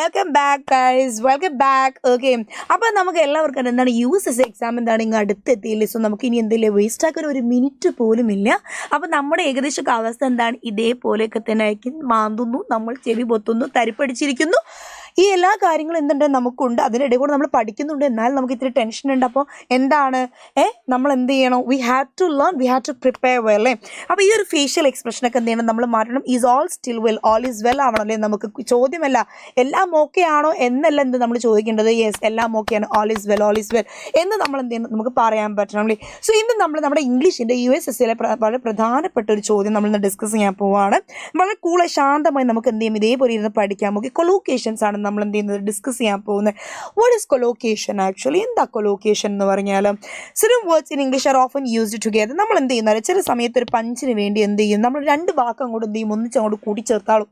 Welcome back guys, welcome back. Okay, അപ്പോൾ നമുക്ക് എല്ലാവർക്കും എന്താണ് USSC എക്സാം എന്താണ് ഇങ്ങ് അടുത്തെത്തിയില്ലേ. സോ നമുക്ക് ഇനി എന്തെങ്കിലും വേസ്റ്റ് ആക്കാൻ ഒരു മിനിറ്റ് പോലും ഇല്ല. അപ്പോൾ നമ്മുടെ ഏകദേശം അവസ്ഥ എന്താണ്, ഇതേപോലെയൊക്കെ തന്നെ ആയിരിക്കും. മാന്തുന്നു, നമ്മൾ ചെവി പൊത്തുന്നു, തരിപ്പടിച്ചിരിക്കുന്നു, ഈ എല്ലാ കാര്യങ്ങളും എന്തുണ്ട് നമുക്കുണ്ട്. അതിനിടയിൽ കൂടെ നമ്മൾ പഠിക്കുന്നുണ്ട്, എന്നാൽ നമുക്ക് ഇത്തിരി ടെൻഷൻ ഉണ്ട്. അപ്പോൾ എന്താണ് നമ്മൾ എന്ത് ചെയ്യണം? We have to learn, we have to prepare well അല്ലേ. അപ്പോൾ ഈ ഒരു ഫേഷ്യൽ എക്സ്പ്രഷനൊക്കെ എന്ത് ചെയ്യണം, നമ്മൾ മാറ്റണം. Is all still well, all is well ആവണം അല്ലേ. നമുക്ക് ചോദ്യമല്ല എല്ലാം ഓക്കെ ആണോ എന്നല്ല എന്ത് നമ്മൾ ചോദിക്കേണ്ടത്. യെസ്, എല്ലാം ഓക്കെയാണ്, all is well, all is well എന്ന് നമ്മൾ എന്ത് ചെയ്യണം, നമുക്ക് പറയാൻ പറ്റണം അല്ലേ. സോ ഇന്ന് നമ്മൾ നമ്മുടെ ഇംഗ്ലീഷിൻ്റെ USSCയിലെ വളരെ പ്രധാനപ്പെട്ട ഒരു ചോദ്യം നമ്മളിന്ന് ഡിസ്കസ് ചെയ്യാൻ പോവുകയാണ്. വളരെ കൂളായി ശാന്തമായി നമുക്ക് എന്ത് ചെയ്യും, ഇതേപോലെ ഇരുന്ന് പഠിക്കാൻ. നമുക്ക് കൊളോക്കേഷൻസ് ആണ് നമ്മൾ എന്ത് ചെയ്യുന്നത്, ഡിസ്കസ് ചെയ്യാൻ പോകുന്നത്. What is collocation actually? എന്താ കൊളോക്കേഷൻ എന്ന് പറഞ്ഞാൽ, certain words in English are often used together. നമ്മൾ എന്ത് ചെയ്യുന്നത്, ചില സമയത്ത് ഒരു പഞ്ചിന് വേണ്ടി എന്ത് ചെയ്യും, നമ്മൾ രണ്ട് വാക്ക് അങ്ങോട്ട് എന്ത് ചെയ്യും, ഒന്നിച്ചങ്ങോട്ട് കൂട്ടിച്ചേർത്താളും.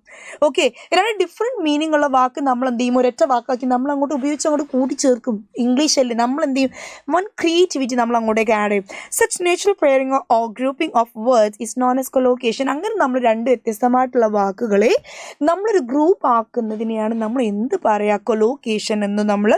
ഓക്കെ, രണ്ട് ഡിഫറെൻറ്റ് മീനിങ് ഉള്ള വാക്ക് നമ്മൾ എന്ത് ചെയ്യും, ഒരൊറ്റ വാക്കാക്കി നമ്മൾ അങ്ങോട്ട് ഉപയോഗിച്ച് അങ്ങോട്ട് കൂട്ടിച്ചേർക്കും. ഇംഗ്ലീഷല്ലേ, നമ്മൾ എന്ത് ചെയ്യും, വൺ ക്രിയേറ്റിവിറ്റി നമ്മൾ അങ്ങോട്ടേക്ക് ആഡ് ചെയ്യും. Such natural pairing or grouping of words is known as collocation. അങ്ങനെ നമ്മൾ രണ്ട് വ്യത്യസ്തമായിട്ടുള്ള വാക്കുകളെ നമ്മളൊരു ഗ്രൂപ്പ് ആക്കുന്നതിനെയാണ് നമ്മൾ എന്ത് പറയുക, കൊളോക്കേഷൻ എന്ന് നമ്മൾ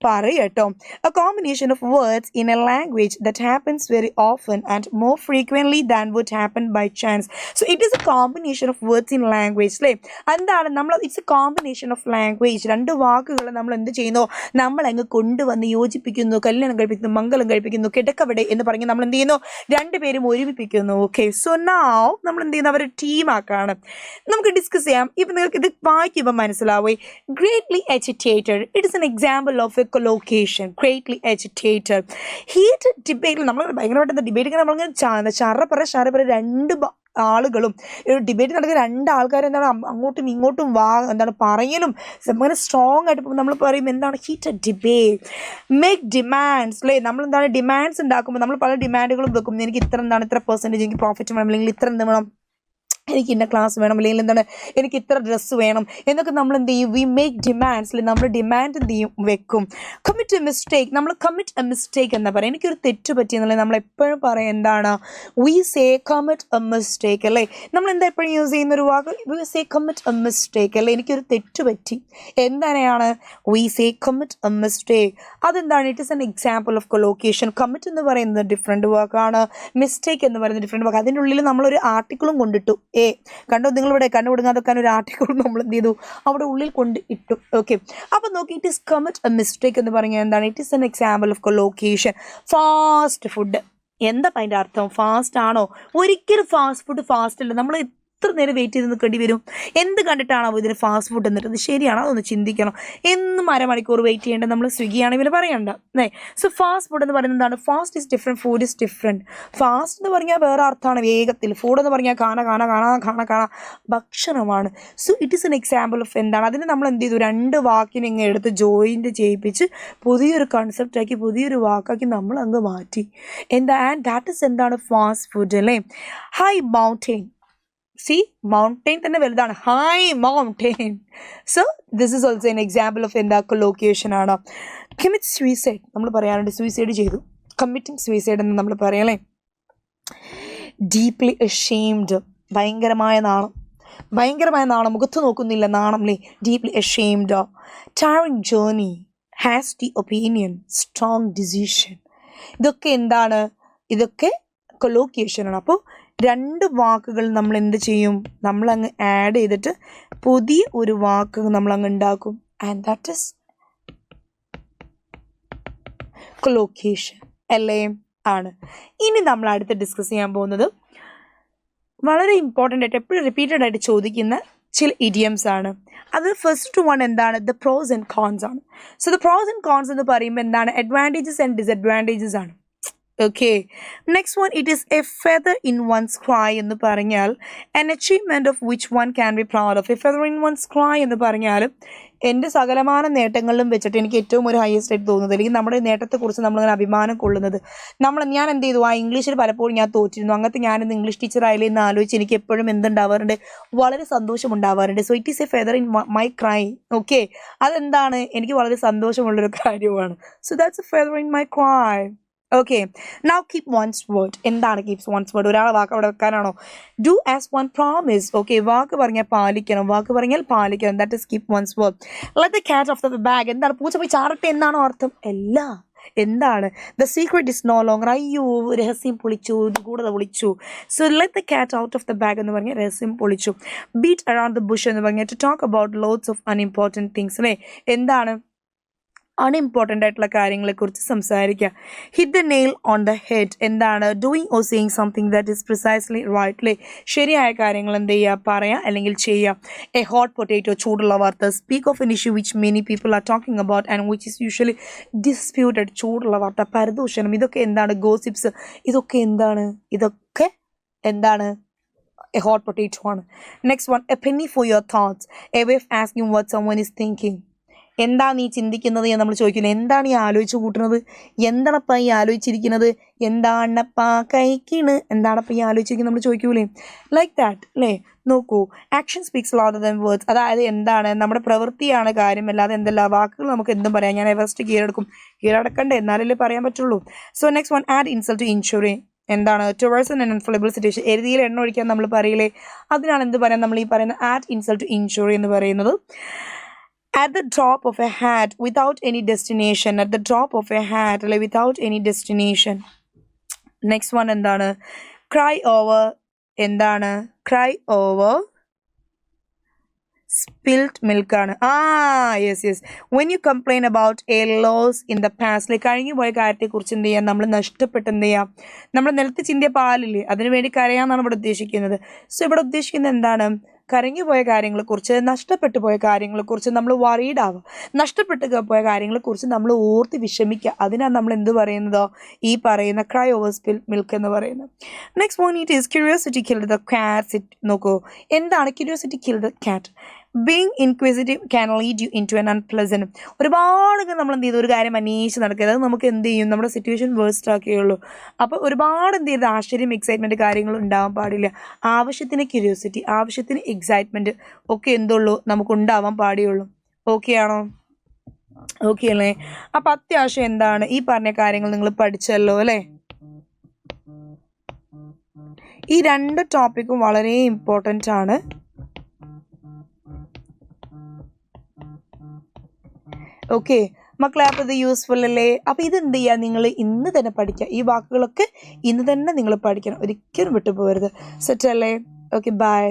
പറയട്ടോ. A combination of words in a language that happens very often and more frequently than would happen by chance. So it is a combination of words in language അല്ലേ. എന്താണ് നമ്മൾ, it's a combination of language. രണ്ട് വാക്കുകൾ നമ്മൾ എന്ത് ചെയ്യുന്നു, നമ്മൾ അങ്ങ് കൊണ്ടുവന്ന് യോജിപ്പിക്കുന്നു, കല്യാണം കഴിപ്പിക്കുന്നു, മംഗലം കഴിപ്പിക്കുന്നു, കിടക്കവിടെ എന്ന് പറഞ്ഞ് നമ്മൾ എന്ത് ചെയ്യുന്നു, രണ്ടുപേരും ഒരുമിപ്പിക്കുന്നു. ഓക്കെ, സോ നൗ നമ്മൾ എന്ത് ചെയ്യുന്നു, അവരെ ടീമാക്കാണ്. നമുക്ക് ഡിസ്കസ് ചെയ്യാം. ഇപ്പം നിങ്ങൾക്ക് ഇത് വായിക്കുമ്പോൾ മനസ്സിലാവേ. Greatly agitated, it is an example of a collocation. Greatly agitated. Heated debate, നമ്മൾ ഭയങ്കരമായിട്ട് ഡിബേറ്റ് ഇങ്ങനെ നമ്മളിങ്ങനെ ചറപ്പറ രണ്ട് ആളുകളും ഡിബേറ്റ് നടക്കുന്ന രണ്ട് ആൾക്കാർ എന്താണ് അങ്ങോട്ടും ഇങ്ങോട്ടും എന്താണ് പറയലും അങ്ങനെ സ്ട്രോങ് ആയിട്ട് നമ്മൾ പറയും എന്താണ്, ഹീറ്റഡ് ഡിബേറ്റ്. മേക്ക് ഡിമാൻഡ്സ് അല്ലേ. നമ്മൾ എന്താണ് ഡിമാൻഡ്സ് ഉണ്ടാക്കുമ്പോൾ നമ്മൾ പല ഡിമാൻഡുകളും വെക്കും. എനിക്ക് ഇത്ര എന്താണ്, ഇത്ര പെർസെൻറ്റേജ് എനിക്ക് പ്രോഫിറ്റ് വേണം, അല്ലെങ്കിൽ ഇത്ര എന്ത് വേണം, എനിക്ക് ഇന്ന ക്ലാസ് വേണം, അല്ലെങ്കിൽ എന്താണ് എനിക്ക് ഇത്ര ഡ്രസ്സ് വേണം എന്നൊക്കെ നമ്മൾ എന്ത് ചെയ്യും, വി മേക്ക് ഡിമാൻഡ്സ് അല്ലെ. നമ്മൾ ഡിമാൻഡ് എന്ത് ചെയ്യും, വെക്കും. കമ്മിറ്റ് എ മിസ്റ്റേക്ക്, നമ്മൾ കമ്മിറ്റ് എ മിസ്റ്റേക്ക് എന്നാ പറയാം. എനിക്കൊരു തെറ്റ് പറ്റിയെന്നുള്ളത് നമ്മൾ എപ്പോഴും പറയാം എന്താണ്, we say commit a mistake അല്ലേ. നമ്മൾ എന്താ എപ്പോഴും യൂസ് ചെയ്യുന്ന ഒരു വാക്ക്, we say commit a mistake അല്ലേ. എനിക്കൊരു തെറ്റ് പറ്റി, എന്താണ്, we say commit a mistake. അതെന്താണ്, it is an example of collocation. Commit എന്ന് പറയുന്നത് ഡിഫറെൻറ്റ് വാക്കാണ്, മിസ്റ്റേക്ക് എന്ന് പറയുന്നത് ഡിഫറെൻറ്റ് വാക്ക്. അതിൻ്റെ ഉള്ളിൽ നമ്മളൊരു ആർട്ടിക്കിളും കൊണ്ടിട്ടു. കണ്ടോ നിങ്ങളിവിടെ, കണ്ണു കൊടുങ്ങാതൊക്കെ ഒരു ആർട്ടിക്കിൾ നമ്മൾ എന്ത് ചെയ്തു, അവിടെ ഉള്ളിൽ കൊണ്ട് ഇട്ടു. ഓക്കെ, അപ്പം നോക്കി, it is commit a mistake എന്ന് പറഞ്ഞാൽ എന്താണ്, it is N example of collocation. Fast food, എന്താ അതിൻ്റെ അർത്ഥം, ഫാസ്റ്റ് ആണോ? ഒരിക്കലും ഫാസ്റ്റ് ഫുഡ് ഫാസ്റ്റ് അല്ല. നമ്മൾ എത്ര നേരം വെയിറ്റ് ചെയ്ത് നിൽക്കേണ്ടി വരും. എന്ത് കണ്ടിട്ടാണോ ഇതിന് ഫാസ്റ്റ് ഫുഡ് എന്നിട്ട്, അത് ശരിയാണോ, അതൊന്ന് ചിന്തിക്കണം. എന്നും അരമണിക്കൂർ വെയിറ്റ് ചെയ്യേണ്ട നമ്മൾ സ്വിഗ്ഗിയാണ് ഇവർ പറയണ്ട. സോ ഫാസ്റ്റ് ഫുഡ് എന്ന് പറയുന്നത് എന്താണ്, fast is different, food is different. Fast എന്ന് പറഞ്ഞാൽ വേറെ അർത്ഥമാണ്, വേഗത്തിൽ. ഫുഡ് എന്ന് പറഞ്ഞാൽ കാണാ ഭക്ഷണമാണ്. So it is N example of എന്താണ്, അതിന് നമ്മൾ എന്ത് ചെയ്തു, രണ്ട് വാക്കിനെ ഇങ്ങനെ എടുത്ത് ജോയിൻറ്റ് ചെയ്യിപ്പിച്ച് പുതിയൊരു കൺസെപ്റ്റാക്കി, പുതിയൊരു വാക്കാക്കി നമ്മൾ അങ്ങ് മാറ്റി. എന്താ, ആൻഡ് ദാറ്റ് ഇസ് എന്താണ്, ഫാസ്റ്റ് ഫുഡ് അല്ലേ. ഹൈ മൗണ്ടെയിൻ, സി മൗണ്ടെയിൻ തന്നെ വലുതാണ്, high mountain. So this is also an example of എന്താ, കൊളോക്കേഷൻ ആണ്. കമ്മിറ്റ് സൂയിസൈഡ്, നമ്മൾ പറയാറുണ്ട് സൂയിസൈഡ് ചെയ്തു, കമ്മിറ്റിംഗ് സൂയിസൈഡ് എന്ന് നമ്മൾ പറയല്ലേ. ഡീപ്ലി അഷെയിംഡ്, ഭയങ്കരമായ നാണം, മുഖത്ത് നോക്കുന്നില്ല, നാണം അല്ലേ. Deeply ashamed. Tiring journey, hasty opinion, strong decision. ഇതൊക്കെ എന്താണ്, ഇതൊക്കെ കൊളോക്കേഷനാണ്. അപ്പോൾ രണ്ട് വാക്കുകൾ നമ്മൾ എന്ത് ചെയ്യും, നമ്മളങ്ങ് ആഡ് ചെയ്തിട്ട് പുതിയ ഒരു വാക്ക് നമ്മളങ്ങ് ഉണ്ടാക്കും. ആൻഡ് ദാറ്റ് ഇസ് കൊളോക്കേഷൻ അല്ലേ ആണ്. ഇനി നമ്മൾ അടുത്ത് ഡിസ്കസ് ചെയ്യാൻ പോകുന്നത് വളരെ ഇമ്പോർട്ടൻ്റ് ആയിട്ട് എപ്പോഴും റിപ്പീറ്റഡ് ആയിട്ട് ചോദിക്കുന്ന ചില ഇഡിയംസ് ആണ്. അത് ഫസ്റ്റ് വൺ എന്താണ്, ദ പ്രോസ് ആൻഡ് കോൺസ് ആണ്. So the pros and cons എന്ന് പറയുമ്പോൾ എന്താണ്, അഡ്വാൻറ്റേജസ് ആൻഡ് ഡിസഡ്വാൻറ്റേജസ് ആണ്. Okay, next one, it is a feather in one's cry എന്ന് പറഞ്ഞാൽ an achievement of which one can be proud of. A feather in one's cry എന്ന് പറഞ്ഞാൽ എൻ്റെ സകലമാന നേട്ടങ്ങളിലും വെച്ചിട്ട് എനിക്ക് ഏറ്റവും ഒരു ഹയസ്റ്റ് ആയിട്ട് തോന്നുന്നത്, അല്ലെങ്കിൽ നമ്മുടെ നേട്ടത്തെക്കുറിച്ച് നമ്മളിങ്ങനെ അഭിമാനം കൊള്ളുന്നത്. ഞാൻ എന്ത് ചെയ്തു, ആ ഇംഗ്ലീഷിൽ പലപ്പോഴും ഞാൻ തോറ്റിരുന്നു, അങ്ങനത്തെ ഞാനിന്ന് ഇംഗ്ലീഷ് ടീച്ചർ ആയാലും എന്ന് ആലോചിച്ച് എനിക്ക് എപ്പോഴും എന്തുണ്ടാവാറുണ്ട്, വളരെ സന്തോഷമുണ്ടാവാറുണ്ട്. So it is a feather in my cry. Okay, അതെന്താണ്, എനിക്ക് വളരെ സന്തോഷമുള്ളൊരു കാര്യമാണ്. So that's a feather in my cry. Okay, now keep one's word. എന്താണ് കീപ്സ് വൺസ് വേർഡ്? ഒരാളെ വാക്ക് അവിടെ വെക്കാനാണോ? Do as one promise. Okay, വാക്ക് പറഞ്ഞാൽ പാലിക്കണം, വാക്ക് പറഞ്ഞാൽ പാലിക്കണം. That is keep one's word. Let the cat of the bag. എന്താണ്? പൂച്ച പോയി ചാടട്ടെ എന്നാണോ അർത്ഥം? അല്ല. എന്താണ്? The secret is no longer. അയ്യോ, രഹസ്യം പൊളിച്ചു, കൂടുതൽ പൊളിച്ചു. So let the cat out of the bag എന്ന് പറഞ്ഞാൽ രഹസ്യം പൊളിച്ചു. ബീറ്റ് അറൗണ്ട് ദ ബുഷ് എന്ന് പറഞ്ഞാൽ to talk about lots of unimportant things. അല്ലേ? എന്താണ്? അൺഇമ്പോർട്ടൻ്റ് ആയിട്ടുള്ള കാര്യങ്ങളെക്കുറിച്ച് സംസാരിക്കുക. Hit the nail on the head. എന്താണ്? Doing or saying something that is precisely right. അല്ലേ? ശരിയായ കാര്യങ്ങൾ എന്ത് ചെയ്യുക? പറയാം അല്ലെങ്കിൽ ചെയ്യാം. A hot potato. ചൂടുള്ള വാർത്ത. Speak of an issue which many people are talking about and which is usually disputed. ചൂടുള്ള വാർത്ത, പരദൂഷണം, ഇതൊക്കെ എന്താണ്? ഗോസിപ്സ്. ഇതൊക്കെ എന്താണ്? ഇതൊക്കെ എന്താണ്? എ ഹോട്ട് പൊട്ടേറ്റോ ആണ്. Next one, A Penny for your thoughts. A way of asking what someone is thinking. എന്താ നീ ചിന്തിക്കുന്നത് എന്ന് നമ്മൾ ചോദിക്കില്ല. എന്താണ് ഈ ആലോചിച്ച് കൂട്ടുന്നത്? എന്താണപ്പാ ഈ ആലോചിച്ചിരിക്കുന്നത്? എന്താണപ്പാ കഴിക്കണ്? എന്താണപ്പാ ഈ ആലോചിച്ചിരിക്കുന്നത് നമ്മൾ ചോദിക്കൂലേ? Like that. അല്ലേ? നോക്കൂ, action speaks louder than words. അതായത് എന്താണ്? നമ്മുടെ പ്രവൃത്തിയാണ് കാര്യം, അല്ലാതെ എന്തല്ല വാക്കുകൾ നമുക്ക് എന്തും പറയാം. ഞാൻ എവറസ്റ്റ് കീഴടക്കണ്ടേ, എന്നാലല്ലേ പറയാൻ പറ്റുള്ളൂ. So next one, add insult to injury. എന്താണ്? Towards an inflammable situation. എരുതിയിൽ എണ്ണ ഒഴിക്കാൻ നമ്മൾ പറയില്ലേ, അതിനാണ് എന്ത് പറയാം? നമ്മൾ ഈ പറയുന്ന ആഡ് ഇൻസൾട്ട് ടു ഇൻഷുറി എന്ന് പറയുന്നത്. At the drop of a hat without any destination. At the drop of a hat, like without any destination. Next one എന്താണ്? Cry over. എന്താണ്? Cry over spilt milk ആണ്. Yes. When you complain about a loss in the past, like കഴിഞ്ഞു പോയ കാര്യത്തെക്കുറിച്ച് എന്ത് ചെയ്യാം? നമ്മൾ നഷ്ടപ്പെട്ട് എന്ത് ചെയ്യാം? നമ്മൾ നിലത്ത് ചിന്തിയ പാലില്ലേ, അതിനു വേണ്ടി കരയാന്നാണ് ഇവിടെ ഉദ്ദേശിക്കുന്നത്. സോ ഇവിടെ ഉദ്ദേശിക്കുന്നത് എന്താണ്? കരഞ്ഞു പോയ കാര്യങ്ങളെക്കുറിച്ച്, നഷ്ടപ്പെട്ടു പോയ കാര്യങ്ങളെക്കുറിച്ച് നമ്മൾ വറീഡ് ആവുക. നഷ്ടപ്പെട്ടു പോയ കാര്യങ്ങളെക്കുറിച്ച് നമ്മൾ ഓർത്ത് വിഷമിക്കുക. അതിനാണ് നമ്മൾ എന്ത് പറയുന്നതോ? ഈ പറയുന്ന ക്രൈ ഓവർ സ്പിൽഡ് മിൽക്ക് എന്ന് പറയുന്നത്. Next point it is curiosity killed the cat. നോക്കൂ, എന്താണ് curiosity killed the cat? Being inquisitive can lead you into an unpleasant. ഒരുപാട് നമ്മൾ എന്ത് ചെയ്തു? ഒരു കാര്യം അന്വേഷിച്ച് നടക്കുക. അത് നമുക്ക് എന്ത് ചെയ്യും? നമ്മുടെ സിറ്റുവേഷൻ വേഴ്സ്റ്റ് ആക്കുകയുള്ളൂ. അപ്പോൾ ഒരുപാട് എന്ത് ചെയ്ത് ആശ്ചര്യം, എക്സൈറ്റ്മെൻറ്റ് കാര്യങ്ങളും ഉണ്ടാവാൻ പാടില്ല. ആവശ്യത്തിന് ക്യൂരിയോസിറ്റി, ആവശ്യത്തിന് എക്സൈറ്റ്മെൻറ്റ് ഒക്കെ എന്തുള്ളൂ? നമുക്ക് ഉണ്ടാവാൻ പാടിയുള്ളൂ. ഓക്കെ ആണോ? ഓക്കെ അല്ലേ? അപ്പം അത്യാവശ്യം എന്താണ് ഈ പറഞ്ഞ കാര്യങ്ങൾ നിങ്ങൾ പഠിച്ചല്ലോ അല്ലേ? ഈ രണ്ട് ടോപ്പിക്കും വളരെ ഇമ്പോർട്ടൻ്റ് ആണ്. ഓക്കെ മക്കളെ, അപ്പോൾ ഇത് യൂസ്ഫുൾ അല്ലേ? അപ്പോൾ ഇതെന്ത് ചെയ്യുക? നിങ്ങൾ ഇന്ന് തന്നെ പഠിക്കുക. ഈ വാക്കുകളൊക്കെ ഇന്ന് തന്നെ നിങ്ങൾ പഠിക്കണം, ഒരിക്കലും വിട്ടുപോകരുത്. സെറ്റ് അല്ലേ? Okay, by.